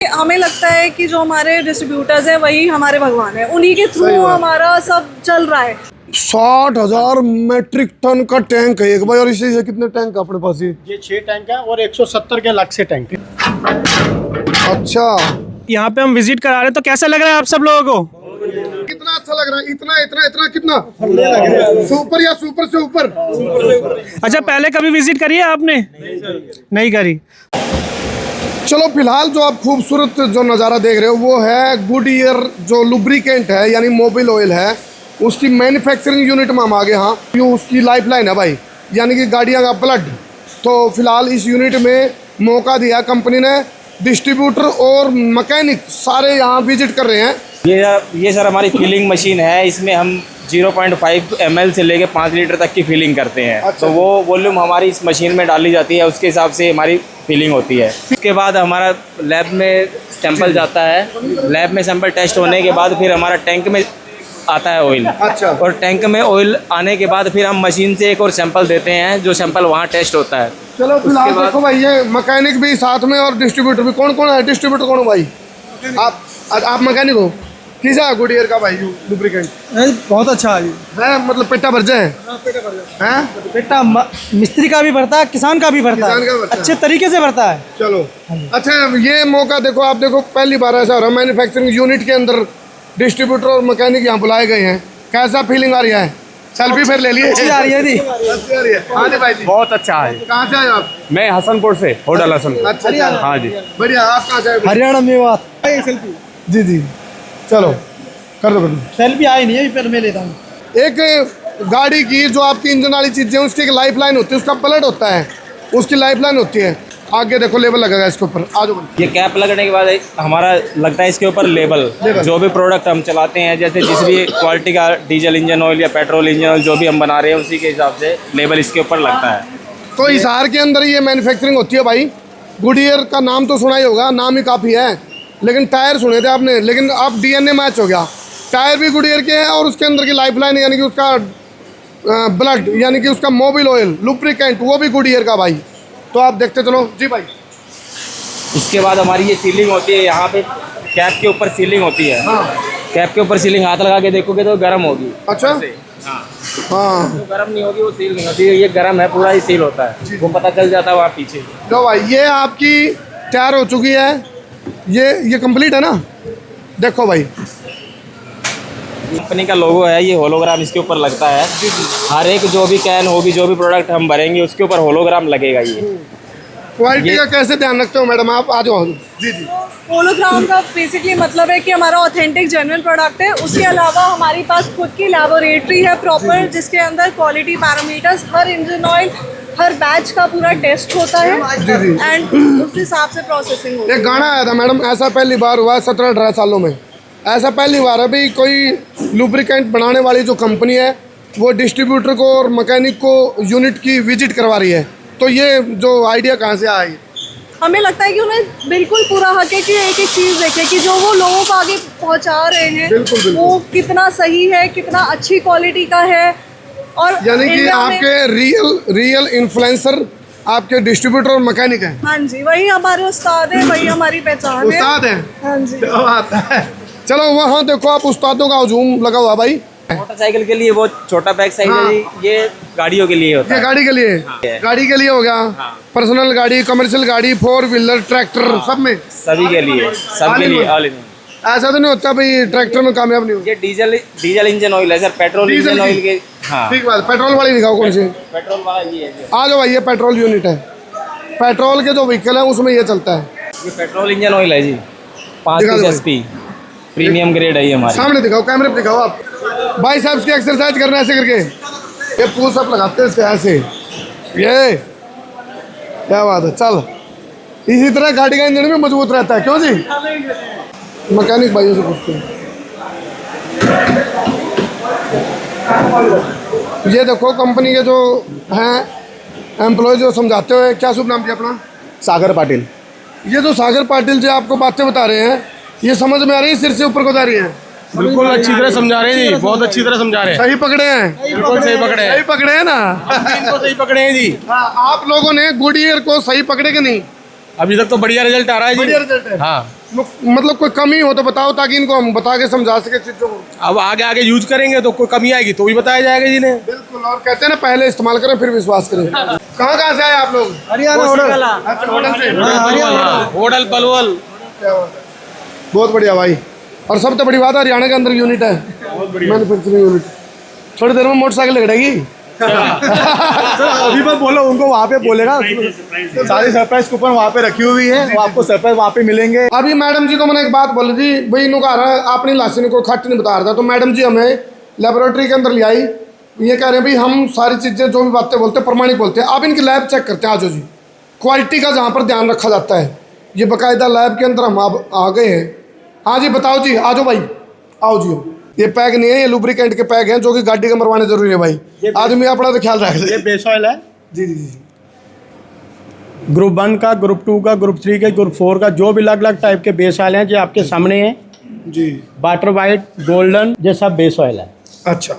हमें लगता है कि जो हमारे डिस्ट्रीब्यूटर्स हैं वही हमारे भगवान है, उन्हीं के थ्रू हमारा सब चल रहा है। 60,000 मैट्रिक टन का टैंक है एक भाई। और इसी से कितने टैंक अपने पास? ये 6 टैंक है और 170 के अलग से टैंक है। अच्छा, यहाँ पे हम विजिट करा रहे हैं, तो कैसा लग रहा है आप सब लोगों को? कितना अच्छा लग रहा है। इतना इतना इतना कितना सुपर या सुपर से ऊपर। अच्छा, पहले कभी विजिट करी है आपने? नहीं करी। चलो फिलहाल जो आप खूबसूरत जो नज़ारा देख रहे हो वो है गुडईयर जो लुब्रिकेंट है यानी मोबिल ऑयल है, उसकी मैन्युफैक्चरिंग यूनिट में हम आ गए। हाँ, ये उसकी लाइफ लाइन है भाई, यानी कि गाड़ियाँ का ब्लड। तो फिलहाल इस यूनिट में मौका दिया कंपनी ने, डिस्ट्रीब्यूटर और मैकेनिक सारे यहाँ विजिट कर रहे हैं। ये सर हमारी फिलिंग मशीन है, इसमें हम 0.5 ml से लेके 5 लीटर तक की फिलिंग करते हैं। अच्छा। तो वो वॉल्यूम हमारी इस मशीन में डाली जाती है, उसके हिसाब से हमारी फिलिंग होती है। उसके बाद हमारा लैब में सैंपल जाता है, लैब में सैंपल टेस्ट होने के बाद फिर हमारा टैंक में आता है ऑयल। अच्छा। और टैंक में ऑयल आने के बाद फिर हम मशीन से एक और सैंपल देते हैं, जो सैंपल वहाँ टेस्ट होता है। चलो फिलहाल देखो भाई, ये मैकेनिक भी साथ में और डिस्ट्रीब्यूटर भी। कौन कौन है डिस्ट्रीब्यूटर? कौन हो भाई? आप मैकेनिक हो? कैसा है गुडईयर का भाई लुब्रिकेंट? बहुत अच्छा है, मतलब पेटा भर जाए हैं? बेटा मिस्त्री का भी भरता है, किसान का भी भरता किसान का है, भरता है। अच्छे तरीके से भरता है। चलो अच्छा, ये मौका देखो आप, देखो पहली बार ऐसा हो रहा है मैन्युफैक्चरिंग यूनिट के अंदर डिस्ट्रीब्यूटर और मैकेनिक यहाँ बुलाए गए हैं। कैसा फीलिंग आ रही है? सेल्फी फिर ले लिए? अच्छी आ रही है जी। अच्छी आ रही है। हाँ जी भाई जी, बहुत अच्छा है। कहाँ से आए आप? मैं हसनपुर से, होटल हसनपुर। अच्छा, हाँ जी। बढ़िया। आप कहाँ से आए? हरियाणा में बात सेल्फी जी जी, चलो कर दो। सेल्फी आई नहीं है, फिर मैं लेता हूँ। एक गाड़ी की जो आपकी इंजन वाली चीज़ें हैं उसकी एक लाइफ लाइन होती है, उसका ब्लड होता है, उसकी लाइफ लाइन होती है। आगे देखो लेबल लगेगा इसके ऊपर। आ जाओ। ये कैप लगने के बाद हमारा लगता है इसके ऊपर लेबल। जो भी प्रोडक्ट हम चलाते हैं, जैसे जिस भी क्वालिटी का डीजल इंजन ऑयल या पेट्रोल इंजन ऑयल जो भी हम बना रहे हैं, उसी के हिसाब से लेबल इसके ऊपर लगता है। तो हिसार के अंदर ये मैन्युफैक्चरिंग होती है भाई। गुडईयर का नाम तो सुना ही होगा, नाम ही काफ़ी है, लेकिन टायर सुने थे आपने। लेकिन अब डीएनए मैच हो गया, टायर भी गुडईयर के हैं और उसके अंदर की लाइफ लाइन यानी कि उसका ब्लड यानी कि उसका मोबिल ऑयल लुब्रिकेंट वो भी गुडईयर का भाई। तो आप देखते चलो जी भाई। इसके बाद हमारी ये सीलिंग होती है, यहाँ पे कैप के ऊपर सीलिंग होती है। हाँ। कैप के ऊपर सीलिंग हाथ लगा के देखोगे तो गर्म होगी। अच्छा। हाँ, जो गर्म नहीं होगी वो सील नहीं होती है। ये गर्म है, पूरा ही सील होता है, वो पता चल जाता है वहाँ पीछे। लो भाई, ये आपकी तैयार हो चुकी है। ये कंप्लीट है ना? देखो भाई, कंपनी का लोगो है, ये होलोग्राम इसके ऊपर लगता है। हर एक जो भी कैन होगी, जो भी प्रोडक्ट हम भरेंगे, उसके ऊपर होलोग्राम लगेगा। ये क्वालिटी का कैसे ध्यान रखते हो मैडम आप? आ जाओ। जी जी। होलोग्राम का बेसिकली मतलब है कि हमारा ऑथेंटिक जेन्युइन प्रोडक्ट है। उसके अलावा हमारी पास खुद की लैबोरेटरी है प्रॉपर, जिसके अंदर क्वालिटी पैरामीटर्स, हर इंजन ऑयल, हर बैच का पूरा टेस्ट होता है एंड उस हिसाब से प्रोसेसिंग होती है। एक गाना आया था मैडम, ऐसा पहली बार हुआ 17-18 सालों में। ऐसा पहली बार है भाई कोई लुब्रिकेंट बनाने वाली जो कंपनी है वो डिस्ट्रीब्यूटर को और मैकेनिक को यूनिट की विजिट करवा रही है। तो ये जो आइडिया कहाँ से आया? हमें लगता है कि उन्हें बिल्कुल पूरा हक है कि एक एक चीज़ देखे कि जो वो लोगों को आगे पहुंचा रहे हैं बिल्कुल। वो कितना सही है, कितना अच्छी क्वालिटी का है। और यानी कि आपके रियल इन्फ्लुएंसर आपके डिस्ट्रीब्यूटर और मैकेनिक हैं। हाँ जी, वही हमारे उस्ताद हैं, वही हमारी पहचान है। उस्ताद हैं? हाँ जी। क्या बात है। चलो वहाँ देखो आप, उस्तादों का हजूम लगा हुआ भाई। मोटरसाइकिल के लिए वो छोटा बैक साइज है जी, ये गाड़ियों के लिए होता ये है। गाड़ी के लिए? गाड़ी के लिए हो गया। पर्सनल गाड़ी, कमर्शियल गाड़ी, 4 व्हीलर, ट्रैक्टर, सब में? सभी के लिए, सबके लिए ऑल इन। ऐसा तो नहीं होता भाई ट्रैक्टर में कामयाब नहीं हो? ये डीजल इंजन ऑयल है सर, पेट्रोल इंजन ऑयल के। हाँ, ठीक बात। पेट्रोल वाली दिखाओ कौन सी? पेट्रोल वाला ये है। आ जाओ भाई, ये पेट्रोल यूनिट है। पेट्रोल के जो व्हीकल है उसमें ये चलता है। ये पेट्रोल इंजन ऑयल है जी, 5 HP प्रीमियम ग्रेड है ये हमारी। सामने दिखाओ, कैमरे पे दिखाओ आप। भाई साहब की एक्सरसाइज करना ऐसे करके, ये पुशअप लगाते हैं इसके ऐसे। ये क्या बात है। चल, इसी तरह गाड़ी का इंजन भी मजबूत रहता है। क्यों जी? मैकेनिक भाइयों से पूछते हैं। ये देखो कंपनी के जो हैं एम्प्लॉय जो समझाते हुए, क्या शुभ नाम जी अपना? सागर पाटिल। ये जो सागर पाटिल जी आपको बातें बता रहे हैं, ये समझ में आ रही है, सिर से ऊपर को जा रही है? बिल्कुल अच्छी तरह समझा रहे हैं जी, बहुत अच्छी तरह समझा रहे हैं। सही पकड़े हैं? बिल्कुल सही पकड़े हैं। सही पकड़े हैं ना? इनको सही पकड़े हैं जी। हाँ, आप लोगों ने गुडईयर को सही पकड़े कि नहीं? अभी तक तो बढ़िया रिजल्ट आ रहा है जी। बढ़िया रिजल्ट है। हाँ, मतलब कोई कमी हो तो बताओ, ताकि इनको हम बता के समझा सके चीज़ों को। अब आगे आगे यूज करेंगे तो कोई कमी आएगी तो भी बताया जाएगा जी ने। बिल्कुल, और कहते हैं ना, पहले इस्तेमाल करें फिर विश्वास करें। कहाँ से आए आप लोग? हरियाणा होटल। अच्छा, होटल से। होटल पलवल। क्या बात है। बहुत बढ़िया भाई। और सबसे बड़ी बात है, हरियाणा के अंदर यूनिट है, मैन्युफैक्चरिंग यूनिट। थोड़ी देर में मोटरसाइकिल लगेगी। अभी मैं बोला उनको, वहाँ पे बोलेगा सारी सरप्राइज कूपन वहाँ पे रखी हुई है, वो आपको सरप्राइज वहाँ पे मिलेंगे। अभी मैडम जी को मैंने एक बात बोली थी भाई, इनको कह रहा है अपनी लाशी को खट नहीं बता रहा था, तो मैडम जी हमें लेबोरेटरी के अंदर ले आई। ये कह रहे हैं भाई हम सारी चीज़ें जो भी बातें बोलते हैं प्रमाणिक बोलते हैं। आप इनकी लैब चेक करते हैं, आजो जी। क्वालिटी का जहाँ पर ध्यान रखा जाता है, ये बाकायदा लैब के अंदर हम अब आ गए हैं। हाँ जी, बताओ जी, आ जाओ भाई, आओ जी। ये पैक नहीं है, ये लुब्रिकेंट के पैक हैं जो कि गाड़ी के मरवाने जरूरी है भाई। आदमी अपना तो ख्याल रख ले। ये बेस ऑयल है जी जी जी। ग्रुप 1 का, ग्रुप 2 का, ग्रुप 3 का, ग्रुप 4 का, जो भी अलग अलग टाइप के बेस ऑयल हैं जो आपके सामने हैं जी। वाटर वाइट, गोल्डन, ये सब बेस ऑयल है। अच्छा,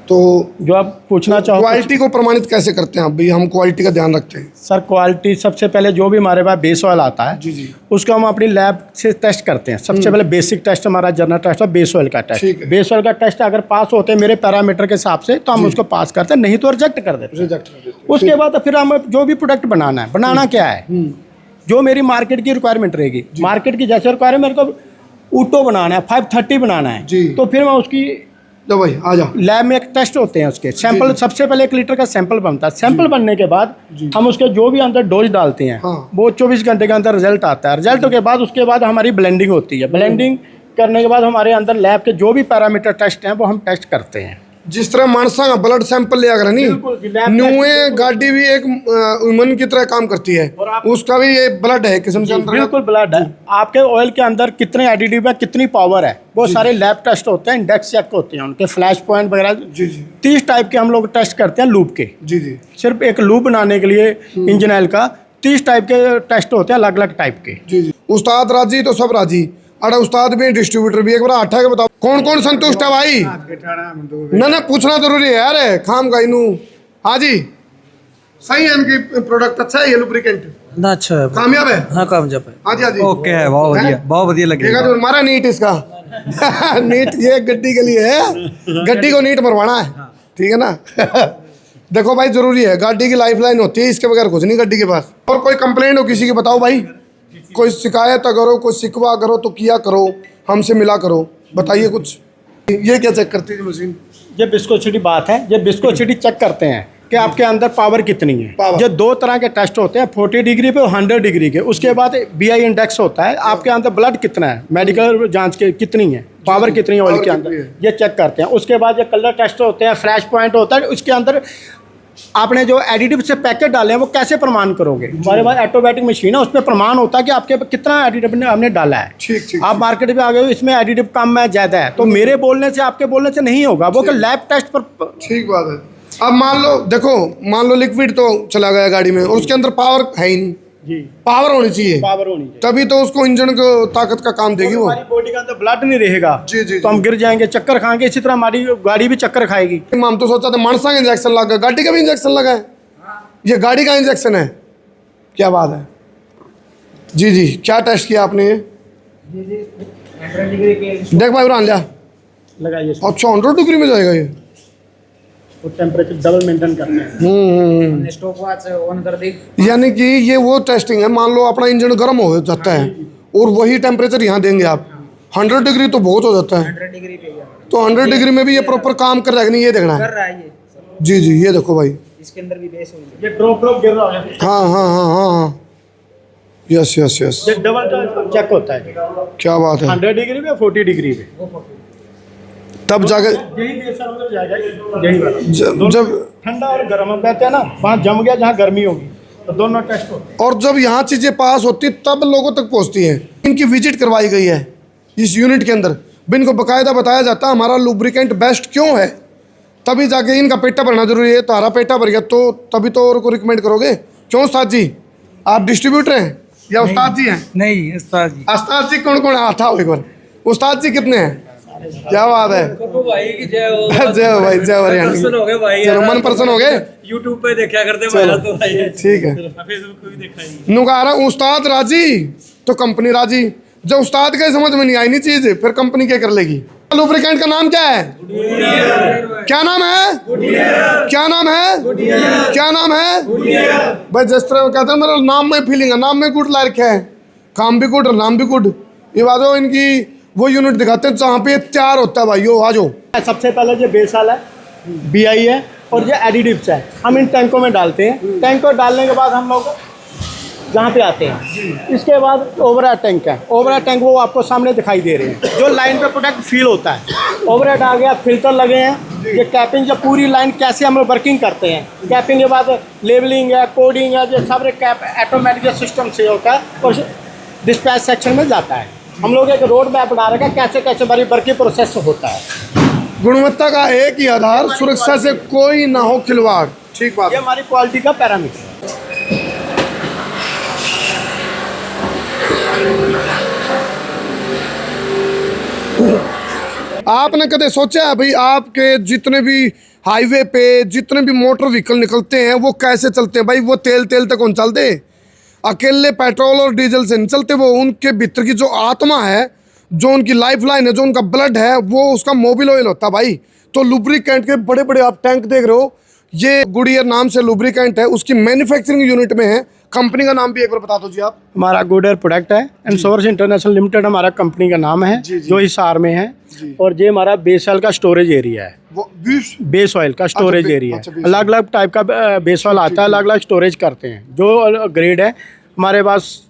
तो जो आप पूछना चाहो क्वालिटी को प्रमाणित कैसे करते हैं आप भाई? हम क्वालिटी का ध्यान रखते हैं। सर, क्वालिटी सबसे पहले जो भी हमारे पास बेस ऑयल आता है जी जी। उसको हम अपनी लैब से टेस्ट करते हैं। सबसे पहले बेसिक टेस्ट हमारा जनरल टेस्ट है, बेस ऑयल का ठीक टेस्ट। है। बेस ऑयल का टेस्ट अगर पास होते हैं मेरे पैरामीटर के हिसाब से तो हम उसको पास करते हैं, नहीं तो रिजेक्ट कर देते हैं। रिजेक्ट कर देते हैं। उसके बाद फिर हम जो भी प्रोडक्ट बनाना है, बनाना क्या है, जो मेरी मार्केट की रिक्वायरमेंट रहेगी, मार्केट की जैसे रिक्वायरमेंट, मेरे को ऊटो बनाना है, 530 बनाना है जी। तो फिर मैं उसकी लो भाई, आ जा। लैब में एक टेस्ट होते हैं, उसके सैंपल सबसे पहले 1 लीटर का सैंपल बनता है। सैंपल बनने के बाद हम उसके जो भी अंदर डोज डालते हैं हाँ। वो 24 घंटे के अंदर रिजल्ट आता है। रिजल्ट के बाद उसके बाद हमारी ब्लेंडिंग होती है। ब्लेंडिंग करने के बाद हमारे अंदर लैब के जो भी पैरामीटर टेस्ट हैं वो हम टेस्ट करते हैं। जिस तरह मानसा का ब्लड सैंपल लिया कर नहीं, न्यूए गाड़ी भी एक ह्यूमन की तरह काम करती है, उसका भी ये ब्लड है किस्म से अंदर। बिल्कुल ब्लड है। आपके ऑयल के अंदर कितने एडिटिव है, कितनी पावर है, वो सारे लैब टेस्ट होते हैं, इंडेक्स चेक होते हैं, उनके फ्लैश पॉइंट वगैरह। जी जी 30 टाइप के हम लोग टेस्ट करते हैं लूप के। जी जी। सिर्फ एक लूप बनाने के लिए इंजन ऑयल का 30 टाइप के टेस्ट होते हैं, अलग अलग टाइप के। जी जी। उस्ताद राजी तो सब राजी। अरे उस्ताद भी डिस्ट्रीब्यूटर भी, एक बार आठा के बताओ कौन कौन संतुष्ट है भाई? ना ना, पूछना जरूरी है यार, काम का इनू। हाँ जी, सही है इनकी प्रोडक्ट, अच्छा है ये लुब्रिकेंट, ना अच्छा है, कामयाब है। हाँ कामयाब है। हाँ जी हाँ जी। ओके है, बहुत बढ़िया, बहुत बढ़िया देखा लगेगा। तो मारा नीट इसका। नीट ये गड्डी के लिए है, गड्डी को नीट मरवाना है, ठीक है ना। देखो भाई, जरूरी है, गाड़ी की लाइफ लाइन होती है, इसके बगैर कुछ नहीं गड्डी के पास। और कोई कंप्लेंट हो किसी की, बताओ भाई, कोई शिकायत करो, कोई शिकवा करो तो किया करो, हमसे मिला करो, बताइए कुछ। ये क्या चेक करती है मशीन? ये विस्कोसिटी बात है, ये विस्कोसिटी चेक करते हैं कि आपके अंदर पावर कितनी है। पावर। जो 2 तरह के टेस्ट होते हैं, 40 डिग्री पे और 100 डिग्री के। उसके बाद BI इंडेक्स होता है, आपके अंदर ब्लड कितना है, मेडिकल जांच के कितनी है, पावर कितनी है ऑयल के अंदर, ये चेक करते हैं। उसके बाद ये कलर टेस्ट होते हैं, फ्लैश पॉइंट होता है। उसके अंदर आपने जो एडिटिव से पैकेट डाले हैं वो कैसे प्रमाण करोगे? हमारे पास ऑटोमेटिक मशीन है, उसमें प्रमाण होता है कि आपके कितना एडिटिव हमने डाला है। ठीक ठीक। आप मार्केट में आ गए हो, इसमें एडिटिव कम है, ज़्यादा है, तो मेरे बोलने से आपके बोलने से नहीं होगा, वो लैब टेस्ट पर। ठीक बात है। अब मान लो, देखो मान लो लिक्विड तो चला गया गाड़ी में और उसके अंदर पावर है ही नहीं। जी, पावर होनी चाहिए, पावर होनी चाहिए, तभी तो उसको इंजन को ताकत का काम देगी वो। हमारी बॉडी के अंदर ब्लड नहीं रहेगा जी, जी, तो हम गिर जाएंगे, चक्कर खाएंगे। इसी तरह हमारी गाड़ी भी चक्कर खाएगी। हम तो सोचा था मानसा का इंजेक्शन लगा, गाड़ी का भी इंजेक्शन लगा है, ये गाड़ी का इंजेक्शन है। क्या बात है जी जी। क्या टेस्ट किया आपने ये? देख भाई उड़ान लिया। लगाइए, अच्छा 100 डिग्री में जाएगा ये। और टेम्परेचर डबल मेंटेन करना है। स्टॉप वॉच ऑन कर दी। यानी कि ये वो टेस्टिंग है, मान लो अपना इंजन गर्म हो जाता है और वही टेम्परेचर यहाँ देंगे आप, 100 डिग्री तो बहुत हो जाता है। 100 डिग्री पे गया, तो 100 डिग्री में भी ये प्रॉपर काम कर रहा है कि नहीं, ये देखना कर है। रहा है ये। जी जी, ये देखो भाई। इसके अंदर भी बेस हुई। ये ड्रॉप गिर रहा है। हाँ हाँ हाँ हाँ हाँ, यस यस यस। ये डबल चेक होता है, क्या बात है। 100 डिग्री पे, 40 डिग्री पे, तब जाके यही बेसर उधर जाएगा। यही बात, जब ठंडा और गर्म हम कहते हैं ना, वहाँ जम गया जहाँ गर्मी होगी, तो दोनों टेस्ट होते हैं। और जब यहाँ चीज़ें पास होती तब लोगों तक पहुँचती हैं। इनकी विजिट करवाई गई है इस यूनिट के अंदर, इनको बाकायदा बताया जाता है हमारा लुब्रिकेंट बेस्ट क्यों है, तभी जाके इनका पेटा भरना जरूरी है। तारा पेटा भर गया तो तभी तो और को रिकमेंड करोगे। क्यों उस्ताद जी, आप डिस्ट्रीब्यूटर हैं या उस्ताद जी हैं? नहीं उस्ताद जी। उस्ताद जी कौन कौन है? आता हो एक बार। उस्ताद जी कितने हैं? क्या बात है, जय हो भाई, जय हो हरियाणा। चलो मन प्रसन्न हो गए, यूट्यूब पे देखा करते चलो तो भाई, ठीक है। फेसबुक पे भी देखा ही। नु कह रहा हूं, उस्ताद राजी तो कंपनी राजी। जब उस्ताद के समझ में नहीं आई नहीं चीज, फिर कंपनी क्या कर लेगी। लुब्रिकेंट का नाम क्या है? क्या नाम है? क्या नाम है? क्या नाम है भाई? जिस तरह कहते हैं मेरा नाम में फीलिंग है, नाम में गुड ला रखा है, काम भी गुड और नाम भी गुड। ये बात हो, इनकी वो यूनिट दिखाते हैं जहाँ पे तैयार होता है भाई। आ जाओ। सबसे पहले जो बेसाल है, BI है और जो एडिटिव्स है, हम इन टैंकों में डालते हैं। टैंक को डालने के बाद हम लोग जहाँ पे आते हैं, इसके बाद ओवरहेड टैंक है। ओवरहेड टैंक वो आपको सामने दिखाई दे रहे हैं, जो लाइन पे प्रोडक्ट फील होता है। ओवरहेड आ गया, फिल्टर लगे हैं, ये कैपिंग, जो पूरी लाइन कैसे हम लोग वर्किंग करते हैं। कैपिंग के बाद लेबलिंग है, कोडिंग है, जो सब कैप ऑटोमेटिक सिस्टम से होता है और डिस्पैच सेक्शन में जाता है। हम लोग एक रोड मैप बना रखा है, कैसे कैसे बड़ी वर्किंग प्रोसेस होता है। गुणवत्ता का एक ही आधार, सुरक्षा से कोई ना हो खिलवाड़। ठीक बात ये हमारी क्वालिटी का पैरामीटर है। आपने कदे सोचा है भाई, आपके जितने भी हाईवे पे जितने भी मोटर व्हीकल निकलते हैं वो कैसे चलते हैं भाई? वो तेल तक कौन चलते? अकेले पेट्रोल और डीजल से नहीं चलते। वो उनके भीतर की जो आत्मा है, जो उनकी लाइफ लाइन है, जो उनका ब्लड है, वो उसका मोबिल ऑयल होता है भाई। तो लुब्रिकेंट के बड़े बड़े आप टैंक देख रहे हो, ये गुडियर नाम से लुब्रिकेंट है, उसकी मैन्युफैक्चरिंग यूनिट में है। कंपनी का नाम भी एक बार बता दो जी आप। हमारा गुडियर प्रोडक्ट है, एनसोर्स इंटरनेशनल लिमिटेड हमारा कंपनी का नाम है, जो हिसार में है। और ये हमारा बेस ऑयल का स्टोरेज एरिया है। वो बेस ऑयल का स्टोरेज एरिया है। अलग अलग टाइप का बेस ऑयल आता है, अलग अलग स्टोरेज करते हैं। जो ग्रेड है हमारे पास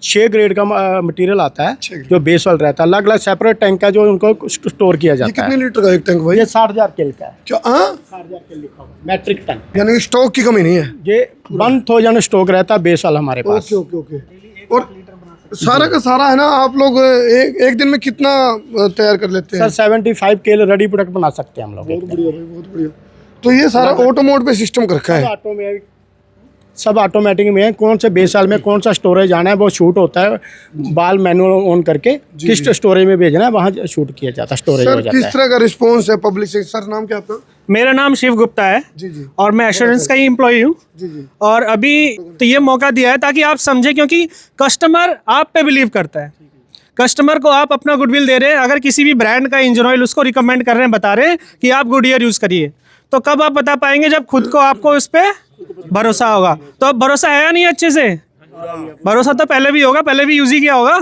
6 ग्रेड का मटेरियल आता है, जो बेस ऑयल रहता है। अलग अलग सेपरेट टैंक है जो उनको स्टोर किया जाता है। कितने लीटर का एक टैंक भाई? ये 60,000 किल का है। क्या 60,000 किल लिखा हुआ मैट्रिक टन, यानी स्टॉक की कमी नहीं है। ये 1000 स्टॉक रहता है बेस ऑयल हमारे पास। ओके। और सारा का सारा है ना, आप लोग एक दिन में कितना तैयार कर लेते हैं? सर 75 किल रेडी प्रोडक्ट बना सकते हैं हम लोग। बहुत बढ़िया भाई, बहुत बढ़िया। तो ये सारा ऑटो मोड पे सिस्टम कर रखा है। ऑटो में सब ऑटोमेटिक में है। कौन से बेस ऑयल में कौन सा स्टोरेज आना है वो शूट होता है, बाल मैनुअल ऑन करके किस स्टोरेज में भेजना है वहाँ शूट किया जाता है, स्टोरेज हो सर जाता किस है। तरह का रिस्पॉन्स है पब्लिक से? सर नाम क्या आपका? मेरा नाम शिव गुप्ता है जी जी और मैं एश्योरेंस का ही एम्प्लॉय हूँ। जी। और अभी तो ये मौका दिया है ताकि आप समझें, क्योंकि कस्टमर आप पे बिलीव करता है। कस्टमर को आप अपना गुडविल दे रहे हैं। अगर किसी भी ब्रांड का इंजन ऑयल उसको रिकमेंड कर रहे हैं, बता रहे हैं कि आप गुडियर यूज़ करिए, तो कब आप बता पाएंगे? जब खुद को आपको उस पर भरोसा होगा। तो अब भरोसा है या नहीं? अच्छे से भरोसा तो पहले भी होगा, पहले भी यूज ही किया होगा।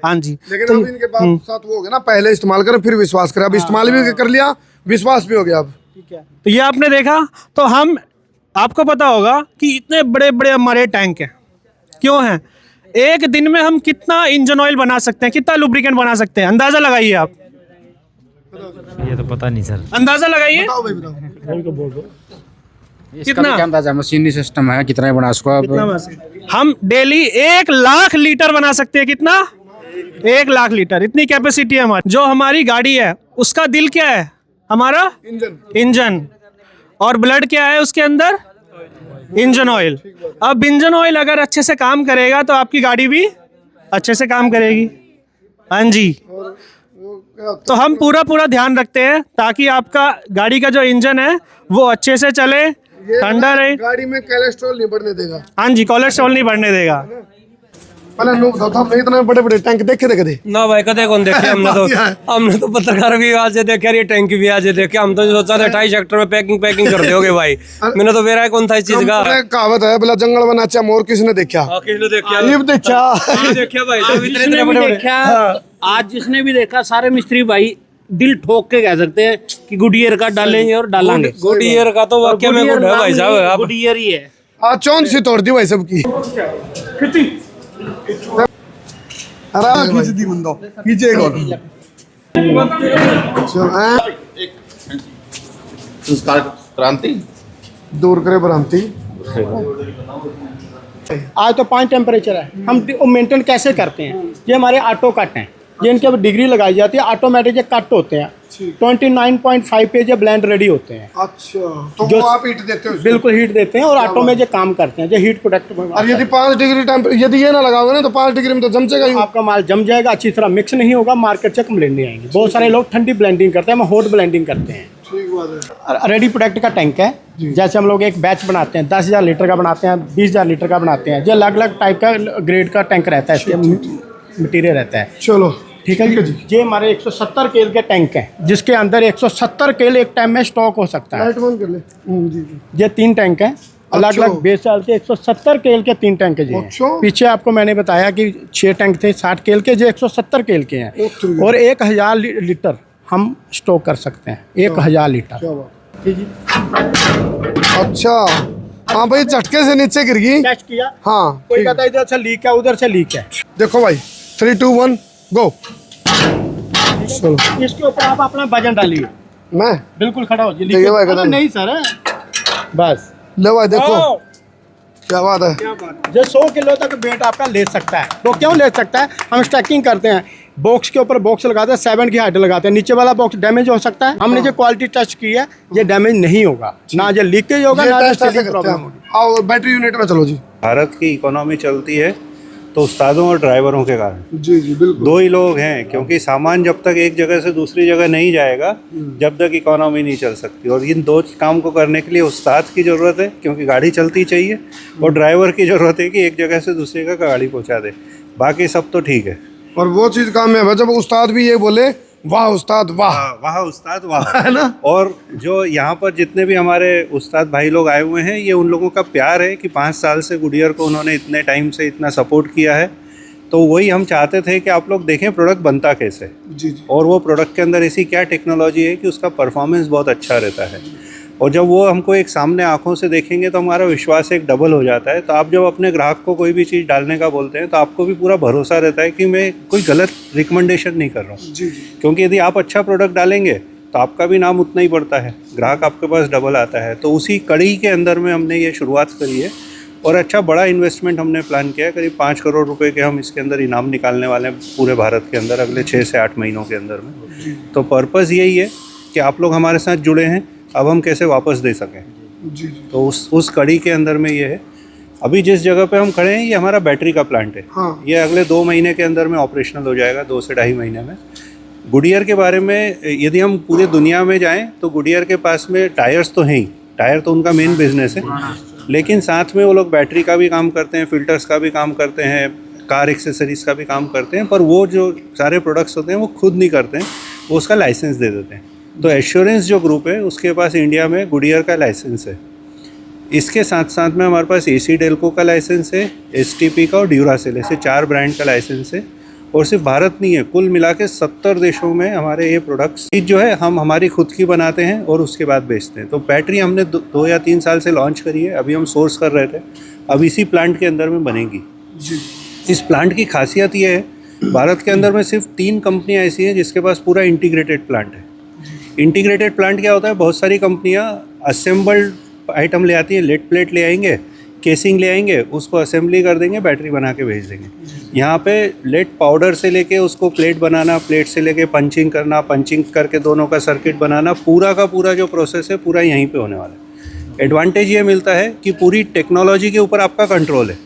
हाँ जी। लेकिन अब इनके बाद साथ वो हो गया ना, पहले इस्तेमाल करें फिर विश्वास करें। अब इस्तेमाल भी कर लिया, विश्वास भी हो गया। अब तो ये आपने देखा, तो हम आपको पता होगा कि इतने बड़े बड़े हमारे टैंक हैं, क्यों हैं? एक दिन में हम कितना इंजन ऑयल बना सकते हैं, कितना लुब्रिकेंट बना सकते हैं? अंदाजा लगाइए आप। ये तो पता नहीं सर। अंदाजा लगाइए बताओ भाई, बताओ। कितना? क्या अंदाजा? मशीनी सिस्टम है, कितना बना उसको आप? हम डेली 1 लाख लीटर बना सकते हैं। कितना? 1 लाख लीटर, इतनी कैपेसिटी है हमारी। जो हमारी गाड़ी है उसका दिल क्या है? हमारा इंजन। और ब्लड क्या है उसके अंदर? Engine oil. अब इंजन ऑयल अगर अच्छे से काम करेगा तो आपकी गाड़ी भी अच्छे से काम करेगी। हाँ जी। तो हम पूरा ध्यान रखते हैं ताकि आपका गाड़ी का जो इंजन है वो अच्छे से चले, ठंडा रहे। गाड़ी में कोलेस्ट्रॉल नहीं बढ़ने देगा। हाँ जी, कोलेस्ट्रॉल नहीं बढ़ने देगा। पहले लोग बताओ, हमने इतने बड़े बड़े टैंक देखे थे कदे? ना भाई कदे कौन देखे हमने तो पत्रकार भी आज देखे, ये टैंक भी आज देखे। हम तो सोचा था 28 सेक्टर में पैकिंग कर दोगे भाई। मैंने तो मेरा कौन था इस चीज का। कहावत है बोला, जंगल बना अच्छा मोर किसने देखा? किसने देखा? ये देखा देखा भाई, जिसने भी देखा, आज जिसने भी देखा, सारे मिस्त्री भाई दिल ठोक के कह सकते हैं कि गुडियर का डालेंगे और डालेंगे। गुडियर का तो वाकई में गुड है भाई साहब। गुडियर ही है। आज चौंध सी तोड़ दी भाई सबकी। अरे खींच दी बंदो, खींचे एक और। संस्कार क्रांति दूर करे भ्रांति। आज तो 5 टेम्परेचर है, हम मेंटेन कैसे करते हैं? ये हमारे ऑटो कट हैं। ये इनके डिग्री लगाई जाती है, ऑटोमेटिक ये कट होते हैं, 29.5 पेज ये ब्लेंड रेडी होते हैं। अच्छा, तो जो वो आप हीट देते हो? बिल्कुल हीट देते हैं और ऑटो में ये काम करते हैं, ये हीट प्रोडक्ट। और यदि 5 डिग्री यदि ये ना लगाओगे ना तो 5 डिग्री में तो जम जाएगा ही। आपका माल जम जाएगा, अच्छी तरह मिक्स नहीं होगा, मार्केट से कंप्लेंट नहीं आएंगी। बहुत सारे लोग ठंडी ब्लेंडिंग करते हैं, हम हॉट ब्लेंडिंग करते हैं। ठीक बात है। रेडी प्रोडक्ट का टैंक है, जैसे हम लोग एक बैच बनाते हैं, 10,000 लीटर का बनाते हैं, 20,000 लीटर का बनाते हैं, जो अलग अलग टाइप का ग्रेड का टैंक रहता है, इसके मटीरियल रहता है। चलो ठीक है जी। ये हमारे 170 केल के टैंक हैं, जिसके अंदर 170 केल एक टाइम में स्टॉक हो सकता है। लाइट बंद कर ले। जी। ये 3 टैंक हैं, अलग अलग बेस चाल के 170 केल के 3 टैंक हैं। पीछे आपको मैंने बताया कि 6 टैंक थे 60 केल के, जो 170 केल के हैं, और 1000 लीटर हम स्टॉक कर सकते हैं। 1000 लीटर। अच्छा, हाँ भाई, झटके से नीचे गिर गई। टेस्ट किया, हाँ, कोई कहता है इधर से लीक है, उधर से लीक है। देखो भाई, 3, 2, 1 गो। चलो, इसके ऊपर आप अपना वजन डालिए। मैं बिल्कुल खड़ा हो ठीक है भाई, जाइए। नहीं सर, बस ले भाई, देखो क्या बात है। जो 100 किलो तक वेट आपका ले सकता है। तो क्यों ले सकता है? हम स्टैकिंग करते हैं, बॉक्स के ऊपर बॉक्स लगाते हैं, 7 की हाइट लगाते हैं, नीचे वाला बॉक्स डैमेज हो सकता है। हमने जो क्वालिटी टेस्ट की है, ये डैमेज नहीं होगा, ना ये लीकेज होगा, ना ये सीलिंग प्रॉब्लम होगी। आओ बैटरी यूनिट में चलो जी। भारत की इकोनॉमी चलती है तो उस्तादों और ड्राइवरों के कारण। जी जी बिल्कुल। 2 ही लोग हैं, क्योंकि सामान जब तक एक जगह से दूसरी जगह नहीं जाएगा, जब तक इकोनॉमी नहीं चल सकती। और इन 2 काम को करने के लिए उस्ताद की ज़रूरत है, क्योंकि गाड़ी चलती चाहिए, और ड्राइवर की ज़रूरत है कि एक जगह से दूसरी जगह गाड़ी पहुंचा दे। बाकी सब तो ठीक है। और वो चीज़ काम में है जब उस्ताद भी ये बोले, वाह उस्ताद वाह, वाह उस्ताद वाह, है ना। और जो यहाँ पर जितने भी हमारे उस्ताद भाई लोग आए हुए हैं, ये उन लोगों का प्यार है कि 5 साल से गुडियर को उन्होंने इतने टाइम से इतना सपोर्ट किया है। तो वही हम चाहते थे कि आप लोग देखें प्रोडक्ट बनता कैसे जी। और वो प्रोडक्ट के अंदर ऐसी क्या टेक्नोलॉजी है कि उसका परफॉर्मेंस बहुत अच्छा रहता है। और जब वो हमको एक सामने आंखों से देखेंगे तो हमारा विश्वास एक डबल हो जाता है। तो आप जब अपने ग्राहक को कोई भी चीज़ डालने का बोलते हैं तो आपको भी पूरा भरोसा रहता है कि मैं कोई गलत रिकमेंडेशन नहीं कर रहा हूँ। क्योंकि यदि आप अच्छा प्रोडक्ट डालेंगे तो आपका भी नाम उतना ही बढ़ता है, ग्राहक आपके पास डबल आता है। तो उसी कड़ी के अंदर में हमने ये शुरुआत करी है और अच्छा बड़ा इन्वेस्टमेंट हमने प्लान किया है। करीब 5 करोड़ रुपए के हम इसके अंदर इनाम निकालने वाले हैं पूरे भारत के अंदर अगले 6 से 8 महीनों के अंदर में। तो पर्पज़ यही है कि आप लोग हमारे साथ जुड़े हैं, अब हम कैसे वापस दे सकें। जी। तो उस कड़ी के अंदर में ये है। अभी जिस जगह पे हम खड़े हैं ये हमारा बैटरी का प्लांट है। हाँ। ये अगले 2 महीने के अंदर में ऑपरेशनल हो जाएगा, 2 से 2.5 महीने में। गुडियर के बारे में यदि हम पूरे दुनिया में जाएं तो गुडियर के पास में टायर्स तो हैं ही, टायर तो उनका मेन बिजनेस है, लेकिन साथ में वो लोग बैटरी का भी काम करते हैं, फिल्टर्स का भी काम करते हैं, कार एक्सेसरीज़ का भी काम करते हैं। पर वो जो सारे प्रोडक्ट्स होते हैं वो खुद नहीं करते हैं, वो उसका लाइसेंस दे देते हैं। तो एश्योरेंस जो ग्रुप है उसके पास इंडिया में गुडियर का लाइसेंस है। इसके साथ साथ में हमारे पास AC डेल्को का लाइसेंस है, STP का और ड्यूरासेल, ऐसे 4 ब्रांड का लाइसेंस है। और सिर्फ भारत नहीं है, कुल मिला के 70 देशों में हमारे ये प्रोडक्ट्स जो है हम हमारी खुद की बनाते हैं और उसके बाद बेचते हैं। तो बैटरी हमने 2 या 3 साल से लॉन्च करी है, अभी हम सोर्स कर रहे थे, अब इसी प्लांट के अंदर में बनेगी। इस प्लांट की खासियत ये है, भारत के अंदर में सिर्फ 3 कंपनियाँ ऐसी हैं जिसके पास पूरा इंटीग्रेटेड प्लांट है। इंटीग्रेटेड प्लांट क्या होता है, बहुत सारी कंपनियां असेंबल्ड आइटम ले आती हैं, लेड प्लेट ले आएंगे, केसिंग ले आएंगे, उसको असेंबली कर देंगे, बैटरी बना के भेज देंगे। यहाँ पे लेड पाउडर से लेके उसको प्लेट बनाना, प्लेट से लेके पंचिंग करना, पंचिंग करके दोनों का सर्किट बनाना, पूरा का पूरा जो प्रोसेस है पूरा यहीं पे होने वाला है। एडवांटेज ये मिलता है कि पूरी टेक्नोलॉजी के ऊपर आपका कंट्रोल है।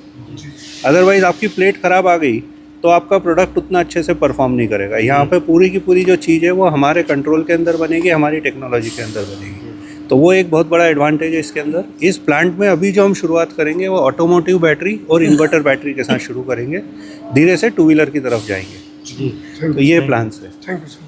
अदरवाइज़ आपकी प्लेट ख़राब आ गई तो आपका प्रोडक्ट उतना अच्छे से परफॉर्म नहीं करेगा। यहाँ पे पूरी की पूरी जो चीज़ है वो हमारे कंट्रोल के अंदर बनेगी, हमारी टेक्नोलॉजी के अंदर बनेगी। तो वो एक बहुत बड़ा एडवांटेज है इसके अंदर। इस प्लांट में अभी जो हम शुरुआत करेंगे वो ऑटोमोटिव बैटरी और इन्वर्टर बैटरी के साथ शुरू करेंगे, धीरे से 2 व्हीलर की तरफ जाएंगे। तो ये प्लान्स है। Thank you sir.